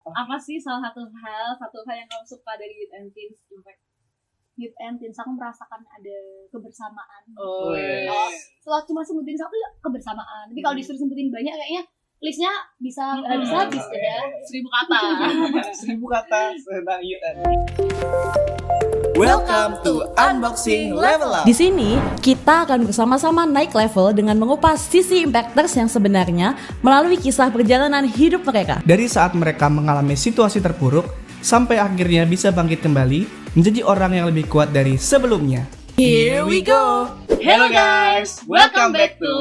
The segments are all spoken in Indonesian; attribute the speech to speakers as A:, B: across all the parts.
A: Apa sih satu hal yang kamu suka dari Youth and Teens Impact?
B: Youth and Teens, aku merasakan ada kebersamaan.
A: Yes.
B: Setelah cuma sebutin satu ya kebersamaan. Tapi kalau disuruh sebutin banyak kayaknya listnya bisa habis-habis ya.
A: 1000 kata.
C: 1000 kata tentang Youth and
D: Welcome to Unboxing Level Up.
E: Di sini kita akan bersama-sama naik level dengan mengupas sisi impactors yang sebenarnya melalui kisah perjalanan hidup mereka.
D: Dari saat mereka mengalami situasi terpuruk sampai akhirnya bisa bangkit kembali menjadi orang yang lebih kuat dari sebelumnya.
E: Here we go.
C: Hello guys, welcome back to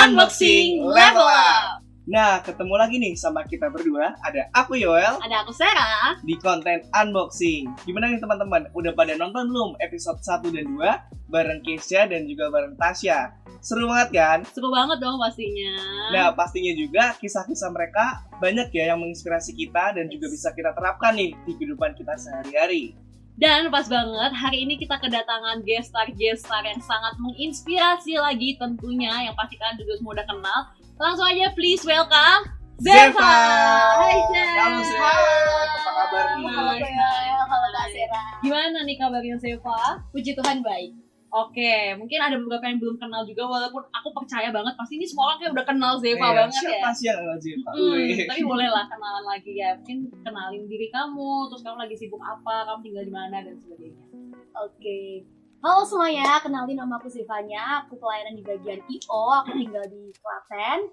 C: Unboxing Level Up. Nah, ketemu lagi nih sama kita berdua. Ada aku Yoel,
A: Ada aku Sarah.
C: di konten unboxing. Gimana nih teman-teman? Udah pada nonton belum episode 1 dan 2 bareng Kesha dan juga bareng Tasya? Seru banget kan?
A: Seru banget dong pastinya.
C: Nah, pastinya juga kisah-kisah mereka banyak ya yang menginspirasi kita dan juga bisa kita terapkan nih di kehidupan kita sehari-hari.
A: Dan pas banget hari ini kita kedatangan guest star yang sangat menginspirasi lagi tentunya, yang pasti kalian juga semua udah kenal. Langsung aja please welcome Zeva. Hai Zeva.
C: Halo Zeva, apa kabar nih?
B: Halo Kak Sera.
A: Gimana nih kabarnya Zeva?
B: Puji Tuhan baik.
A: Oke, mungkin ada beberapa yang belum kenal juga, walaupun aku percaya banget pasti ini semua orang kayak udah kenal Zeva banget ya.
C: Siapa sih yang kenal Zeva?
A: Tapi boleh lah kenalan lagi ya. Mungkin kenalin diri kamu, terus kamu lagi sibuk apa, kamu tinggal di mana dan sebagainya.
B: Oke. Halo semuanya, kenalin nama aku Zevanya. Aku pelayanan di bagian IO, aku tinggal di Klaten.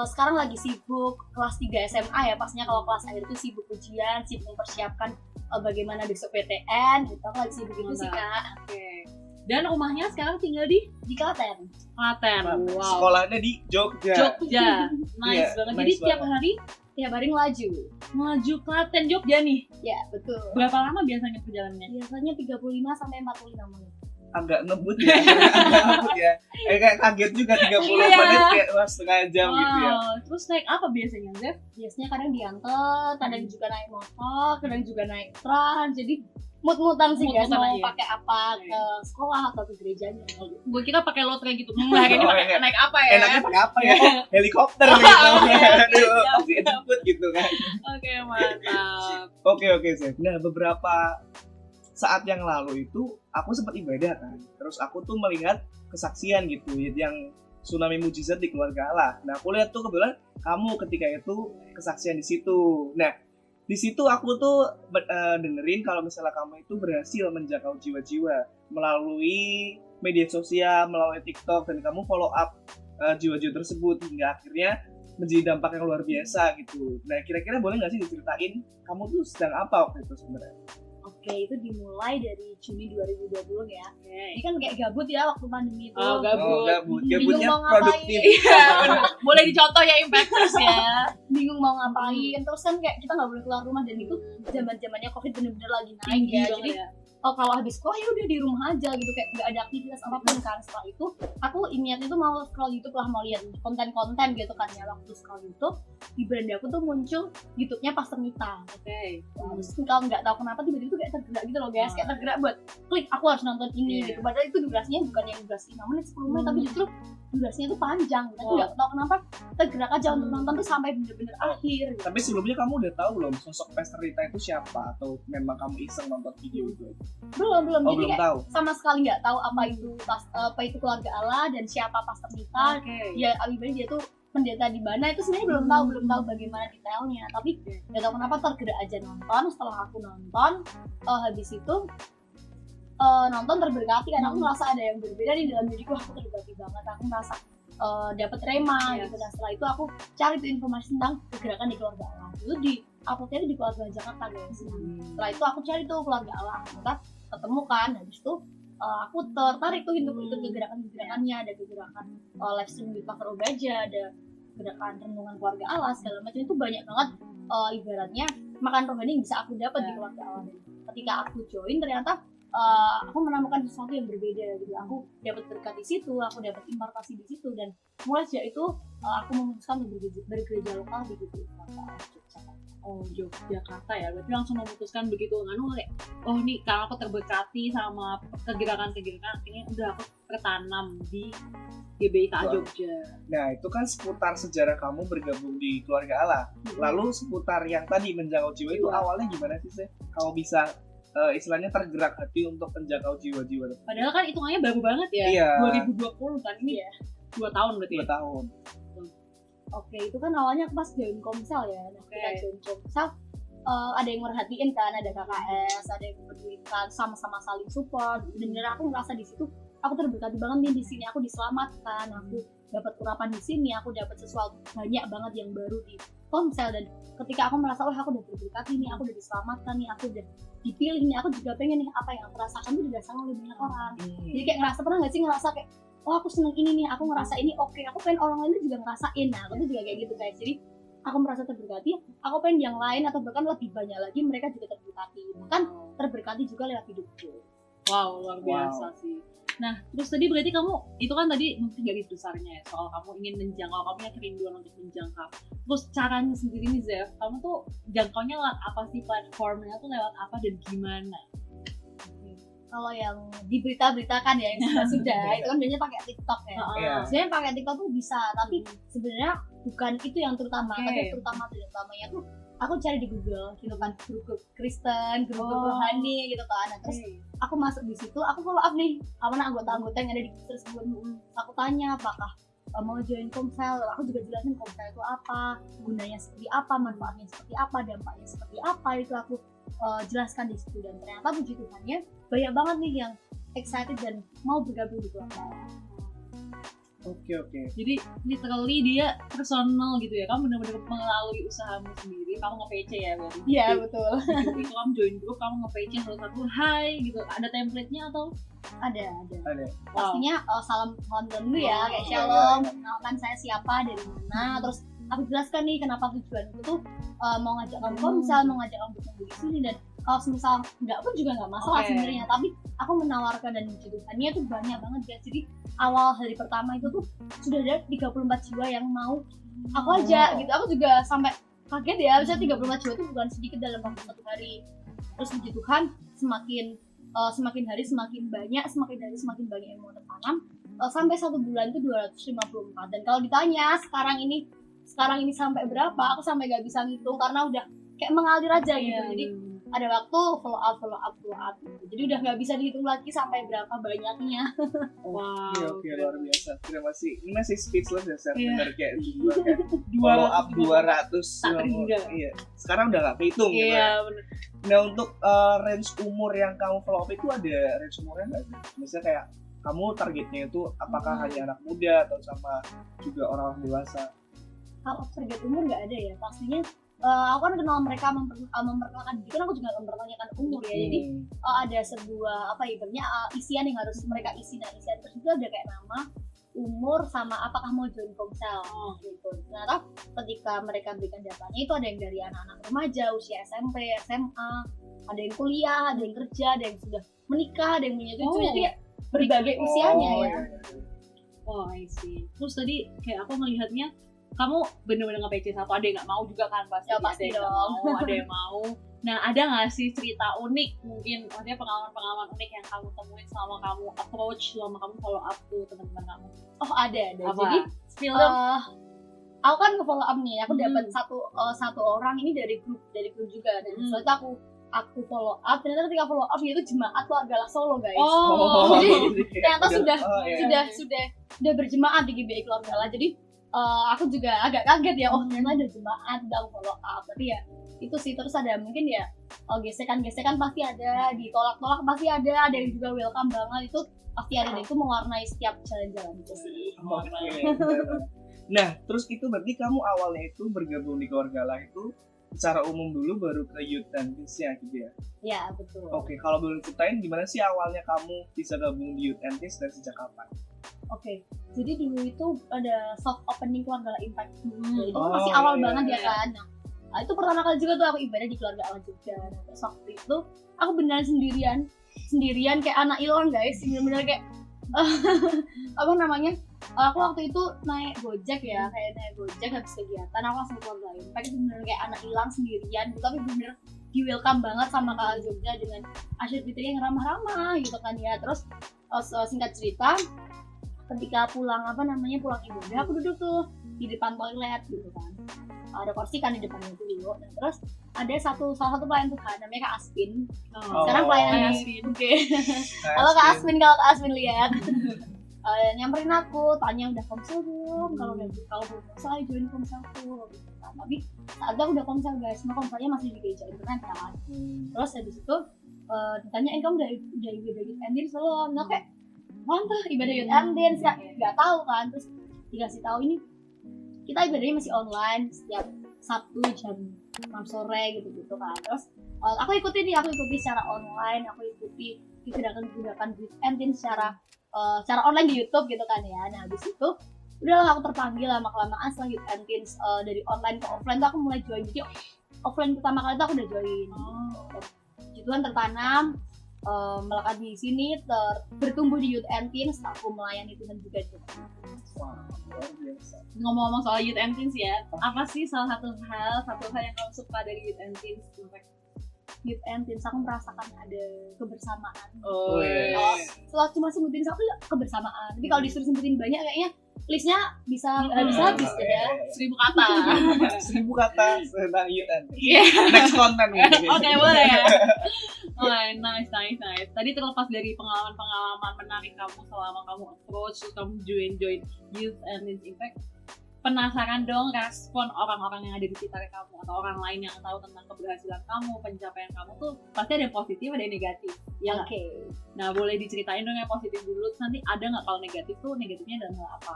B: Sekarang lagi sibuk kelas 3 SMA ya, pastinya kalau kelas akhir itu sibuk ujian, sibuk mempersiapkan bagaimana besok PTN, gitu. Aku lagi sibuk itu sih Kak.
A: Oke. Dan rumahnya sekarang tinggal di
B: Klaten.
A: Klaten. Wow.
C: Sekolahnya di Jogja.
A: Jogja. Nice
C: Iya,
A: banget.
C: nice
A: Jadi tiap
C: banget.
A: hari
B: Ya baring laju.
A: melaju Klaten Jogja nih.
B: Ya betul.
A: Berapa lama biasanya perjalanannya?
B: Biasanya 35 sampai 45 menit.
C: Agak ngebut ya. Agak ngebut ya. Kayak kaget juga 30
A: Iya.
C: menit kayak wah, setengah jam gitu ya.
A: Terus naik apa biasanya, Zev?
B: Biasanya kadang diantar, kadang juga naik motor, kadang juga naik trans. Jadi mut-mutan sih guys,
A: Mut-mutan
B: mau
A: aja.
B: pakai apa ke sekolah atau ke gerejanya.
A: Gue kira pakai lotre gitu. Hari ini
C: Oh,
A: pakai
C: iya.
A: naik apa ya?
C: Enaknya pakai apa ya? Helikopter gitu.
A: Oke,
C: Aduh,
A: siap,
C: pasti jemput gitu kan.
A: Oke, mantap.
C: Oke Zef. Nah, beberapa saat yang lalu itu aku sempat ibadah kan. Terus aku tuh melihat kesaksian gitu yang tsunami mujizat di keluarga Allah. Nah, aku lihat tuh kebetulan kamu ketika itu kesaksian di situ. Nah, di situ aku tuh dengerin kalau misalnya kamu itu berhasil menjangkau jiwa-jiwa melalui media sosial, melalui TikTok, dan kamu follow up jiwa-jiwa tersebut hingga akhirnya menjadi dampak yang luar biasa gitu. Nah, kira-kira boleh nggak sih diceritain kamu tuh sedang apa waktu itu sebenarnya?
B: Oke, itu dimulai dari Juni 2020 ya.
A: Oke.
B: Ini kan kayak gabut ya waktu pandemi itu.
A: Oh, gabut.
C: Gabutnya
B: Bingung mau
C: produktif.
A: Iya. Boleh dicontoh ya impactors ya.
B: Bingung mau ngapain. Terus kan kayak kita nggak boleh keluar rumah, dan itu zaman-zamannya Covid bener-bener lagi naik
A: Tinggi
B: ya.
A: banget
B: Jadi
A: ya.
B: kalau habis sekolah ya udah di rumah aja gitu, kayak nggak ada aktivitas apapun kan. Setelah itu aku niatnya tuh mau scroll YouTube lah, mau lihat konten-konten gitu kan ya. Waktu scroll YouTube di beranda aku tuh muncul YouTube-nya Pastor Nita.
A: Oke.
B: Terus kalau nggak tahu kenapa tiba-tiba tuh kayak tergerak gitu loh guys, kayak tergerak buat klik aku harus nonton ini
A: Iya.
B: gitu. Padahal itu durasinya bukan yang durasi 5 menit 10 menit, tapi justru durasinya tuh panjang. Tapi
A: Wow.
B: nggak tahu kenapa tergerak aja untuk nonton tuh sampai bener-bener akhir gitu.
C: Tapi sebelumnya kamu udah tahu belum sosok Pastor Rita itu siapa, atau memang kamu iseng nonton video itu?
B: Belum
C: Oh,
B: jadi
C: belum
B: kayak
C: tahu.
B: sama sekali nggak tahu apa itu keluarga Allah dan siapa Pastor Nita.
A: Oke.
B: Ya alibaba dia tuh pendeta di mana itu sebenarnya belum tahu bagaimana detailnya, tapi nggak tahu kenapa tergerak aja nonton. Setelah aku nonton, habis itu nonton terberkati karena aku merasa ada yang berbeda di dalam diriku. Aku terberkati banget, aku merasa dapat rema
A: Yes.
B: gitu. Dan setelah itu aku cari tuh informasi tentang pergerakan di keluarga Allah. Itu di uploadnya di keluarga Jakarta guys. Setelah itu aku cari tuh keluarga Allah, kita ketemu kan. Habis itu aku tertarik tuh untuk ikut kegerakan-kegerakannya. Ada kegerakan live stream di Pastor Obaja, ada gerakan renungan keluarga Allah, segala macam. Itu banyak banget ibaratnya makan rohani yang bisa aku dapat di keluarga Allah. Dan ketika aku join ternyata aku menemukan sesuatu yang berbeda gitu. Aku dapat berkat di situ, aku dapat impartasi di situ, dan mulai sejak itu aku memutuskan untuk bergereja lokal di gitu.
A: Oh, Yogyakarta ya. Berarti langsung memutuskan begitu kayak oh nih karena aku terberkati sama kegerakan-kegerakan ini udah aku tertanam di GBIK Jogja.
C: Nah, itu kan seputar sejarah kamu bergabung di keluarga Allah. Lalu seputar yang tadi menjangkau jiwa itu awalnya gimana sih, Seh? Kamu bisa istilahnya tergerak hati untuk menjangkau jiwa-jiwa.
A: Padahal kan hitungannya baru banget ya.
C: Iya.
A: 2020 kan ini ya. 2 tahun berarti.
C: 2 tahun.
B: Oke, itu kan awalnya aku pas join Komsel ya. Nah, kita join Komsel, ada yang merhatiin kan, ada KKS, ada yang berduitkan, sama-sama saling support. Bener-bener aku ngerasa di situ, aku terberkati banget nih di sini. Aku diselamatkan, aku dapat urapan di sini, aku dapat sesuatu banyak banget yang baru di Komsel. Dan ketika aku merasa, aku udah terberkati nih, aku udah diselamatkan nih, aku udah dipilih nih, aku juga pengen nih apa yang aku rasakan itu dirasakan oleh banyak orang. Jadi kayak ngerasa, pernah nggak sih ngerasa kayak oh aku seneng ini nih, aku ngerasa ini oke, aku pengen orang lain juga ngerasain. Nah aku tuh juga kayak gitu guys, jadi aku merasa terberkati, aku pengen yang lain atau bahkan lebih banyak lagi mereka juga terberkati, bahkan terberkati juga lewat hidupku.
A: Wow, luar biasa sih. Nah terus tadi berarti kamu itu kan tadi mungkin garis besarnya ya soal kamu ingin menjangkau, kamu punya kerinduan untuk menjangkau. Terus caranya sendiri nih Zef, kamu tuh jangkaunya lewat apa sih, platformnya tuh lewat apa dan gimana?
B: Kalau yang di berita-berita kan ya yang sudah itu kan biasanya pakai TikTok ya. Sebenarnya pakai TikTok tuh bisa, tapi sebenarnya bukan itu yang terutama. Tapi terutama dan utamanya tuh aku cari di Google gitu kan, grup Kristen, grup rohani gitu kan. Nah, terus aku masuk di situ, aku follow up nih mana anggota-anggota yang ada di tersebut. Aku tanya apakah mau join Komsel, aku juga jelasin Komsel itu apa, gunanya seperti apa, manfaatnya seperti apa, dampaknya seperti apa, itu aku jelaskan di situ. Dan ternyata puji Tuhannya banyak banget nih yang excited dan mau bergabung di keluarga.
C: Oke.
A: Jadi literally dia personal gitu ya, kamu benar-benar melalui usahamu sendiri, kamu nge-PC ya berarti?
B: Iya betul.
A: Itu kamu join grup, kamu nge-PC satu-satu, hai gitu, ada template-nya atau?
B: Ada.
A: Wow.
B: Pastinya salam dulu ya, kayak shalom, kenalkan saya siapa, dari mana, terus aku jelaskan nih kenapa tujuanku tuh mau ngajak kamu Komsel, mau ngajak kamu bertemu di sini, dan kalau misal enggak pun juga nggak masalah sebenarnya, tapi aku menawarkan dan tujuannya tuh banyak banget guys. Jadi awal hari pertama itu tuh sudah ada 34 jiwa yang mau aku ajak gitu. Aku juga sampai kaget ya, bisa 34 jiwa itu bukan sedikit dalam waktu 1 hari. Terus puji Tuhan semakin hari semakin banyak yang mau tertanam, sampai 1 bulan itu 254. Dan kalau ditanya sekarang ini sampai berapa, aku sampai gak bisa ngitung karena udah kayak mengalir aja gitu. Jadi ada waktu follow up gitu. Jadi udah nggak bisa dihitung lagi sampai berapa banyaknya.
C: Oke, luar biasa. Terima kasih. Ini masih speechless ya, saya dengar kayak follow up 200. Iya. Sekarang udah nggak kehitung gitu.
A: Iya, benar.
C: Nah, untuk range umur yang kamu follow up itu ada range umurnya nggak sih? Misalnya kayak kamu targetnya itu apakah hanya anak muda atau sama juga orang dewasa?
B: Kalau target umur nggak ada ya, pastinya aku kan kenal mereka memperkenalkan diri, kan aku juga mempertanyakan umur ya. Jadi ada sebuah ibaratnya isian yang harus mereka isi. Nah isian tersebut ada kayak nama, umur, sama apakah mau join Komsel gitu. Nah ketika mereka berikan datanya itu ada yang dari anak-anak remaja usia SMP, SMA, ada yang kuliah, ada yang kerja, ada yang sudah menikah, ada yang punya cucu, jadi kayak berbagai usianya ya.
A: I see. Terus tadi kayak aku melihatnya kamu bener-bener nge-PC satu, ada yang nggak mau juga kan pasti?
B: Ya pasti dong.
A: Ada yang mau. Nah ada nggak sih cerita unik, mungkin maksudnya pengalaman unik yang kamu temuin selama kamu approach, selama kamu follow up tuh teman-teman kamu?
B: Oh ada.
A: Apa?
B: Jadi aku kan nge-follow up nih, aku dapat satu orang ini dari grup juga. Dan setelah itu aku follow up, ternyata ketika follow up itu jemaat keluarga Allah Solo guys. Jadi ternyata sudah berjemaat di GBI keluarga Allah. Jadi aku juga agak kaget ya, ternyata ada jemaat udah follow up. Tapi ya itu sih, terus ada mungkin ya gesekan pasti ada, ditolak-tolak pasti ada yang juga welcome banget, itu pasti ada, dan itu mewarnai setiap jalan-jalan itu sih.
C: Nah terus itu berarti kamu awalnya itu bergabung di keluarga Allah itu secara umum dulu baru ke Youth and Teens-nya gitu ya?
B: Iya betul.
C: Oke, kalau boleh ceritain gimana sih awalnya kamu bisa gabung di Youth and Teens dan sejak kapan?
B: Oke, jadi dulu itu ada soft opening keluarga Allah Impact. Jadi itu masih awal banget ya kan. Nah, itu pertama kali juga tuh aku ibadah di keluarga Allah juga. Nah, terus waktu itu aku beneran sendirian kayak anak hilang guys, bener-bener kayak Aku waktu itu naik Gojek ya, kayak naik Gojek habis kegiatan aku langsung keluarga Impact. Itu bener kayak anak hilang sendirian gitu, tapi bener di welcome banget sama Kak Jogja dengan Asyid Fitri yang ramah-ramah gitu kan ya. Terus singkat cerita, ketika pulang ibadah, aku duduk tuh di depan toilet gitu kan. Ada kursi kan di depannya itu dulu. Dan terus ada salah satu pelayan Tuhan namanya Kak Asvin. Sekarang pelayanan di Oke. Kalau Kak Asvin lihat nyamperin aku, tanya udah komsel belum? Kalau belum komsel, ayo join komselku gitu kan. Tapi saat itu aku udah komsel guys, semua komselnya masih di gereja internet kan. Terus habis itu ditanyain kamu udah ibadah youth and teens belum? Nah kayak mantap ibadah youth and teens nggak tahu kan. Terus dikasih tahu ini kita ibadahnya masih online setiap Sabtu jam 6 sore gitu kan. Terus aku ikuti secara online, aku ikuti gerakan youth and teens secara online di YouTube gitu kan ya. Nah habis itu udahlah aku terpanggil lama-kelamaan setelah youth and teens dari online ke offline tuh aku mulai join. Jadi offline pertama kali tuh aku udah join. Tuhan tertanam melekat di sini, bertumbuh di youth and teens, aku melayani Tuhan juga di situ.
A: Ngomong-ngomong soal youth and teens ya, apa sih salah satu hal yang kamu suka dari youth and teens?
B: Youth and teens aku merasakan ada kebersamaan.
C: Setelah
B: cuma sebutin satu ya kebersamaan. Tapi kalau disuruh sebutin banyak kayaknya listnya bisa habis ya.
A: 1000 kata.
C: 1000 kata tentang youth and teens. Next content mungkin.
A: Oke, boleh ya. Nice. Tadi terlepas dari pengalaman menarik kamu selama kamu approach, terus kamu join Youth and Teens Impact, penasaran dong respon orang-orang yang ada di sekitar kamu atau orang lain yang tahu tentang keberhasilan kamu, pencapaian kamu tuh pasti ada yang positif, ada yang negatif. Ya
B: Oke.
A: Nah, boleh diceritain dong yang positif dulu, terus nanti ada nggak kalau negatif tuh negatifnya adalah apa?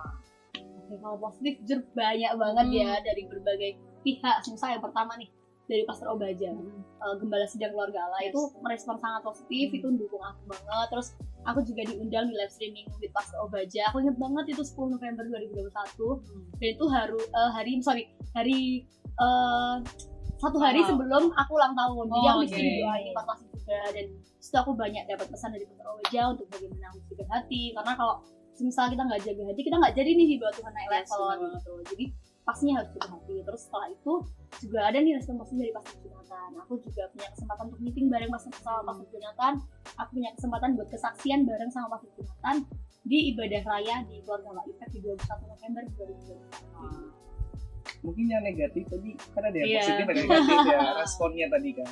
B: Oke, kalau positif jujur banyak banget ya dari berbagai pihak. Misal yang pertama nih dari Pastor Obaja, Gembala Sidang Keluarga Allah itu merespon sangat positif, itu mendukung aku banget. Terus aku juga diundang di live streaming with Pastor Obaja. Aku inget banget itu 10 November 2021 dan itu satu hari sebelum aku ulang tahun. Jadi aku disuruh doain pas masih juga, dan situ aku banyak dapat pesan dari Pastor Obaja untuk bagaimana aku jaga hati, karena kalau misalnya kita nggak jaga hati, kita nggak jadi nih dibawa Tuhan naik level gitu. Jadi pastinya harus jaga hati. Terus setelah itu juga ada nih respon positif dari Pastor Jonathan. Aku juga punya kesempatan untuk meeting bareng sama Pastor Jonathan. Aku punya kesempatan buat kesaksian bareng sama Pastor Jonathan di ibadah raya di Keluarga Allah Impact di 21 November 2021.
C: Mungkin yang negatif tadi kan ada yang positif ada yang negatif ya responnya tadi kan.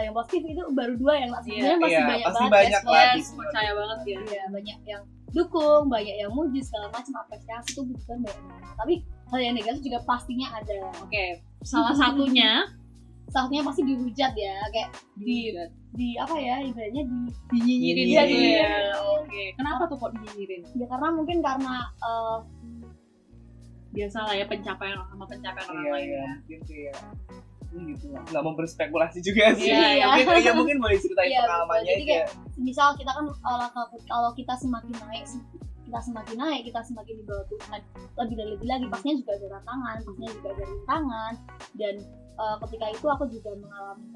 B: Yang positif itu baru 2 yang sebenarnya
C: masih banyak banget.
A: Percaya banget ya.
B: Iya, banyak yang dukung, banyak yang muji segala macam, apresiasi itu bukan banyak. Tapi hal yang negatif juga pastinya ada.
A: Oke, salah satunya
B: pasti dihujat ya, kayak di apa ya, ibaratnya
A: dinyinyirin
B: ya.
A: Oke, kenapa tuh kok dinyinyirin?
B: Ya karena
A: biasalah ya pencapaian orang lain ya.
C: Mungkin kayak gitu lah. Nggak mau berspekulasi juga sih. Mungkin boleh ceritain pengalamannya
B: aja. Kayak, misal kita kan kalau kita semakin naik, kita semakin di bawah Tuhan lebih lagi, pastinya juga ada rintangan, dan ketika itu aku juga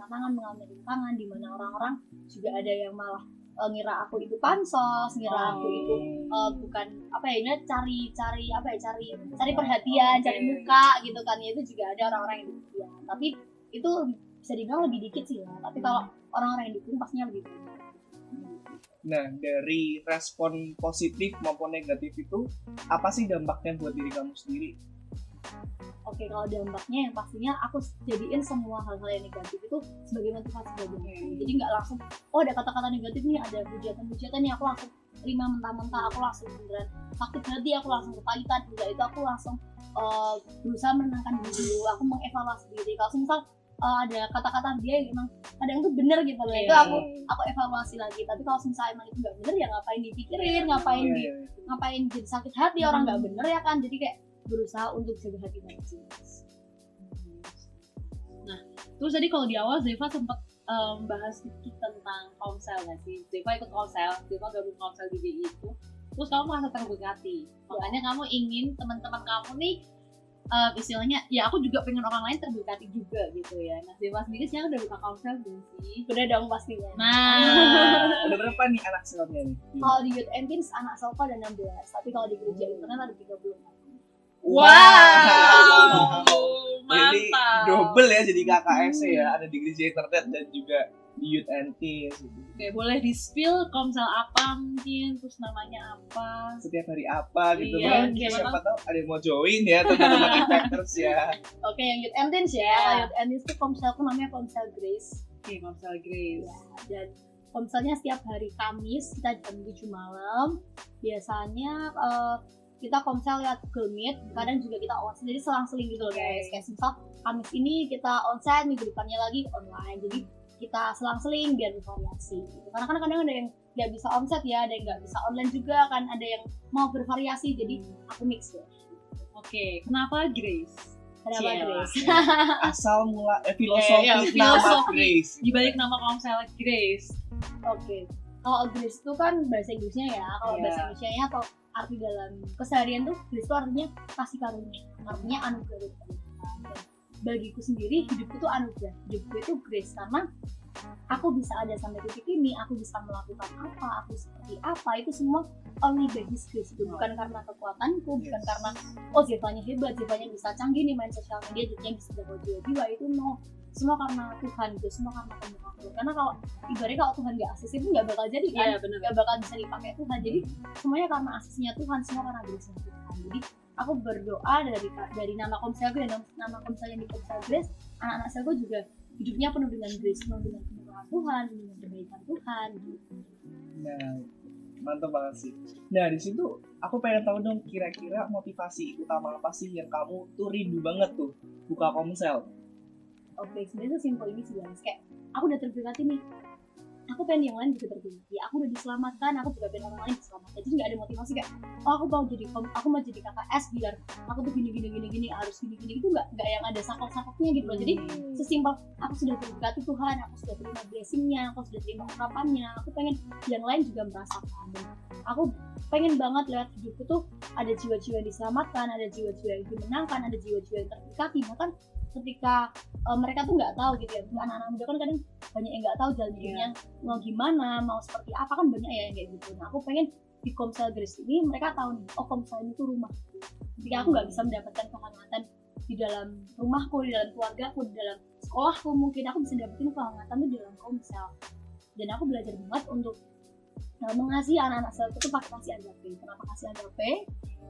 B: mengalami rintangan di mana orang-orang juga ada yang malah ngira aku itu pansos, ngira aku itu bukan cari perhatian, cari muka gitu kan ya. Itu juga ada orang-orang yang demikian, tapi itu bisa dibilang lebih dikit sih ya. Tapi kalau orang-orang yang dukung pastinya lebih banyak.
C: Nah, dari respon positif maupun negatif itu apa sih dampaknya buat diri kamu sendiri?
B: Oke, kalau dampaknya yang pastinya aku jadiin semua hal-hal yang negatif itu sebagai motivasi bagi aku. Jadi nggak langsung, ada kata-kata negatif nih, ada hujatan nih, aku langsung terima mentah-mentah, aku langsung beneran sakit hati, aku langsung kepahitan. Enggak, itu aku langsung berusaha menenangkan diri dulu, aku mengevaluasi diri. Kalau misal ada kata-kata dia yang emang kadang tuh bener gitu loh, itu aku evaluasi lagi. Tapi kalau misalnya emang itu nggak bener, ya ngapain dipikirin, ngapain jadi sakit hati, orang nggak bener ya kan. Jadi kayak berusaha untuk jaga hati sih.
A: Nah, terus tadi kalau di awal Zeva sempat bahas sedikit tentang komsel nggak sih? Zeva ikut komsel, Zeva gabung komsel di BI itu. Terus kamu merasa terberkati, makanya kamu ingin teman-teman kamu nih istilahnya ya aku juga pengen orang lain terberkati juga gitu ya. Nah Zeva sendiri sekarang udah buka komsel belum sih?
B: Udah dong pastinya.
A: Nah
C: Ada berapa nih anak selnya nih?
B: Kalau di Youth and Teens anak Selva ada 16, tapi kalau di gereja internet ada 30.
A: wow,
C: Jadi
A: mantap.
C: double ya, jadi KKS ya, ada di gereja internet dan juga di Youth and Teens gitu.
A: Oke, boleh di-spill komsel apa mungkin, terus namanya apa?
C: Setiap hari apa gitu
A: Iya,
C: kan,
A: gimana?
C: siapa tahu ada yang mau join ya teman-teman Impactors ya.
B: Oke, yang Youth and Teens ya.
A: Iya.
B: Youth and Teens itu komselku namanya Komsel Grace.
A: Oke, komsel Grace.
B: Dan komselnya setiap hari Kamis kita jam 7 malam. Biasanya kita komsel lewat Google Meet, kadang juga kita onsite, jadi selang-seling gitu loh guys. Kayak misal Kamis ini kita onsite, minggu depannya lagi online. Jadi kita selang-seling biar bervariasi gitu. Karena kan kadang ada yang nggak bisa onsite ya, ada yang nggak bisa online juga kan, ada yang mau bervariasi, jadi aku mix ya.
A: Oke, kenapa Grace?
B: Ada apa
A: Cielah.
B: Grace?
C: Asal mula filosofi
A: Iya,
C: nama
A: filosofi.
C: Grace.
A: Di balik nama komsel Grace.
B: Oke. Kalau Grace itu kan bahasa Inggrisnya ya. Kalau
A: Iya.
B: bahasa Indonesia atau arti dalam keseharian tuh Grace itu artinya kasih karunia. Artinya anugerah dari Tuhan. Dan bagiku sendiri hidupku tuh anugerah. Hidupku itu Grace karena aku bisa ada sampai titik ini, aku bisa melakukan apa, aku seperti apa, itu semua only by His grace. Itu bukan karena kekuatanku, bukan
C: Yes.
B: karena oh Zevanya hebat, Zevanya bisa canggih nih main sosial media, jadinya bisa jago jiwa-jiwa, itu no. Semua karena Tuhan gitu, semua karena kemurahan. Karena kalau ibaratnya kalau Tuhan gak akses itu gak bakal jadi kan,
A: Iya, benar.
B: gak bakal bisa dipakai Tuhan. Jadi semuanya karena aksesnya Tuhan, semua karena grace-nya Tuhan. Jadi aku berdoa dari nama komselku dan nama komsel yang di komsel Grace, anak-anak selku juga hidupnya penuh dengan grace, penuh dengan kemurahan Tuhan, dengan kebaikan Tuhan gitu.
C: Nah, mantap banget sih. Nah, di situ aku pengen tahu dong kira-kira motivasi utama apa sih yang kamu tuh rindu banget tuh buka komsel.
B: Oke, sebenarnya simpel ini sih guys, kayak aku udah terberkati nih, aku pengen yang lain juga terberkati, aku udah diselamatkan, aku juga pengen orang lain diselamatkan. Jadi nggak ada motivasi kayak oh aku mau jadi KKS biar aku tuh gini harus gini itu nggak yang ada sakok-sakoknya gitu loh. Jadi sesimpel aku sudah terberkati Tuhan, aku sudah terima blessingnya, aku sudah terima ungkapannya, aku pengen yang lain juga merasakan. Dan aku pengen banget lewat hidupku tuh ada jiwa-jiwa yang diselamatkan, ada jiwa-jiwa yang dimenangkan, ada jiwa-jiwa yang terberkati. Bahkan ketika mereka tuh nggak tahu gitu ya, anak-anak muda kan kadang banyak yang nggak tahu jalan hidupnya mau gimana, mau seperti apa, kan banyak ya yang kayak gitu. Nah aku pengen di Komsel Grace ini mereka tahu nih, oh komsel ini tuh rumah. Ketika aku nggak bisa mendapatkan kehangatan di dalam rumahku, di dalam keluargaku, di dalam sekolahku, mungkin aku bisa dapetin kehangatan tuh di dalam komsel. Dan aku belajar banget untuk mengasihi anak-anak selku tuh pakai kasih agape. Kenapa kasih agape?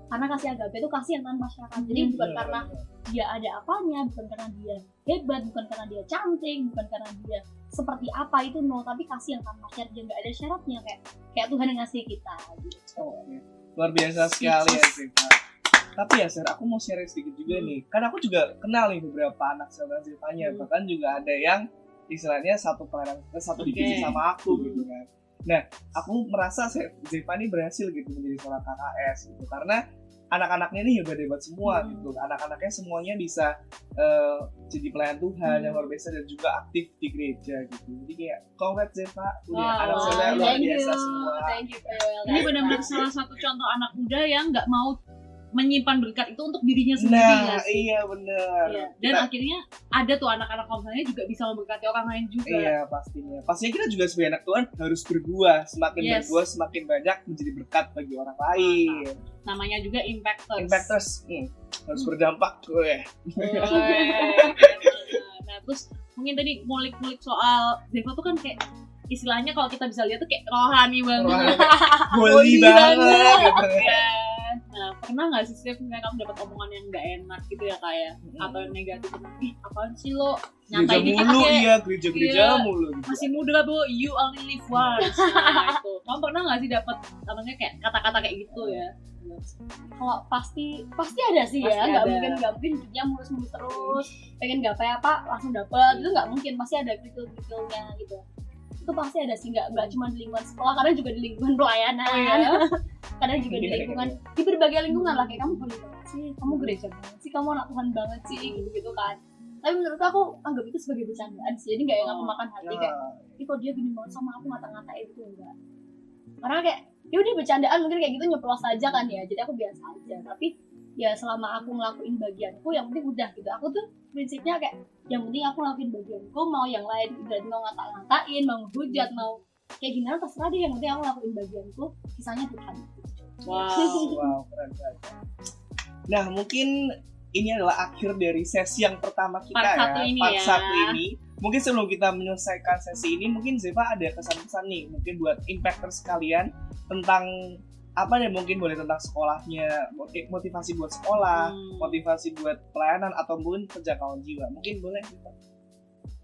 B: Karena kasih agape itu kasih yang tanpa syarat. Jadi bukan karena dia ada apanya, bukan karena dia hebat, bukan karena dia cantik, bukan karena dia seperti apa itu no, tapi kasih yang tanpa syarat, dia nggak ada syaratnya, kayak Tuhan yang ngasih kita gitu.
C: Oke. Luar biasa sekali ya Zeva. Tapi ya Ser, aku mau share sedikit juga nih. Karena aku juga kenal nih beberapa anak sahabat Zevanya. Bahkan juga ada yang istilahnya satu divisi sama aku gitu kan. Nah, aku merasa Zeva ini berhasil gitu menjadi seorang KKS gitu. Karena anak-anaknya ini hebat-hebat semua gitu. Anak-anaknya semuanya bisa jadi pelayan Tuhan yang luar biasa dan juga aktif di gereja gitu. Jadi kayak congrats Zeva, punya anak saya luar biasa semua.
B: Thank you very well.
A: Ini benar-benar salah satu contoh anak muda yang nggak mau menyimpan berkat itu untuk dirinya sendiri.
C: Nah,
A: nggak sih?
C: iya benar.
A: Iya. Dan akhirnya ada tuh anak-anak komselnya juga bisa memberkati orang lain juga.
C: Iya pastinya. Pastinya kita juga sebagai anak Tuhan harus berbuah. Semakin
A: Yes.
C: berbuah semakin banyak menjadi berkat bagi orang lain.
A: Namanya juga Impactors.
C: Impactors harus berdampak gue.
A: Nah terus mungkin tadi ngulik-ngulik soal Zeva tuh kan kayak istilahnya kalau kita bisa lihat tuh kayak rohani banget.
C: Holy banget gitu.
A: Ya. Nah pernah nggak sih Steph misalnya kamu dapat omongan yang nggak enak gitu ya kayak atau yang negatif tentang apaan sih lo nyantai
C: Gereja
A: dikit
C: mulu
A: kayak
C: iya, gereja
A: Iya.
C: mulu gitu.
A: masih muda bu, you only live once. Nah, itu. Kamu pernah nggak sih dapat namanya kayak kata-kata kayak gitu ya?
B: Kalau pasti ada sih
A: Pasti
B: ya, nggak
A: ada.
B: mungkin hidupnya mulus-mulus terus, pengen gapai apa langsung dapet, itu nggak mungkin, pasti ada kritik-kritiknya gitu. Itu pasti ada sih, nggak cuma di lingkungan sekolah, kadang juga di lingkungan pelayanan, kadang juga di lingkungan, di berbagai lingkungan lah, kayak kamu holy banget sih, kamu gereja banget sih, kamu anak Tuhan banget sih, gitu kan. Tapi menurut aku anggap itu sebagai bercandaan sih, jadi nggak yang aku makan hati kayak, ih kok dia gini banget sama aku, ngata-ngatain itu enggak. Karena kayak ya udah bercandaan, mungkin kayak gitu nyeplos aja kan ya, jadi aku biasa aja. Tapi ya selama aku ngelakuin bagianku yang penting udah gitu. Aku tuh prinsipnya kayak yang penting aku ngelakuin bagianku, mau yang lain udah mau ngata-ngatain, mau hujat, mau kayak gimana terserah deh, yang penting aku ngelakuin bagianku, sisanya Tuhan.
C: Wow, keren. Nah, mungkin ini adalah akhir dari sesi yang pertama kita
A: Part satu ini
C: part
A: ya.
C: 1 ini. Mungkin sebelum kita menyelesaikan sesi ini, mungkin Zeva ada kesan-kesan nih, mungkin buat impactors sekalian tentang apa nih, mungkin boleh tentang sekolahnya, motivasi buat sekolah, motivasi buat pelayanan, atau mungkin penjangkauan jiwa. Mungkin boleh.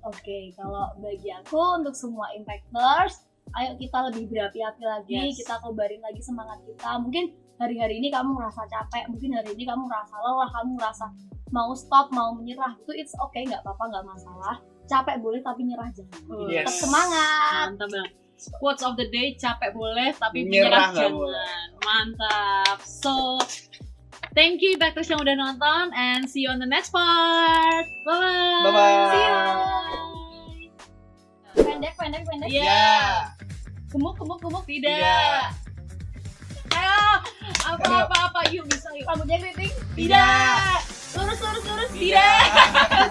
B: Oke, kalau bagi aku untuk semua impactors, ayo kita lebih berapi-api lagi,
A: Yes.
B: kita kobarin lagi semangat kita. Mungkin hari-hari ini kamu merasa capek, mungkin hari ini kamu merasa lelah, kamu merasa mau stop, mau menyerah, itu it's okay, nggak apa-apa, nggak masalah. Capek boleh tapi nyerah jangan.
C: Yes.
B: Tetap semangat.
A: Mantap banget. Quotes of the day, capek boleh tapi
C: Menyerah
A: menyerah
C: nggak
A: jangan.
C: boleh.
A: Mantap. So, thank you Impactors yang udah nonton and see you on the next part. Bye-bye.
C: Bye-bye.
A: See you.
B: Pendek.
A: Iya.
C: Ya.
B: Gemuk.
A: Tidak.
C: Tidak.
A: Ayo, apa-apa, yuk bisa yuk.
B: Rambutnya keriting.
A: Tidak.
B: Lurus.
A: Tidak.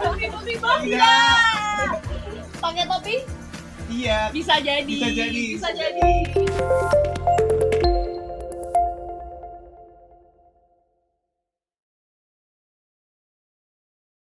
A: Putih.
C: Tidak.
B: Pakai topi.
C: Iya.
A: Bisa jadi.
C: Bisa jadi.
A: Bisa jadi.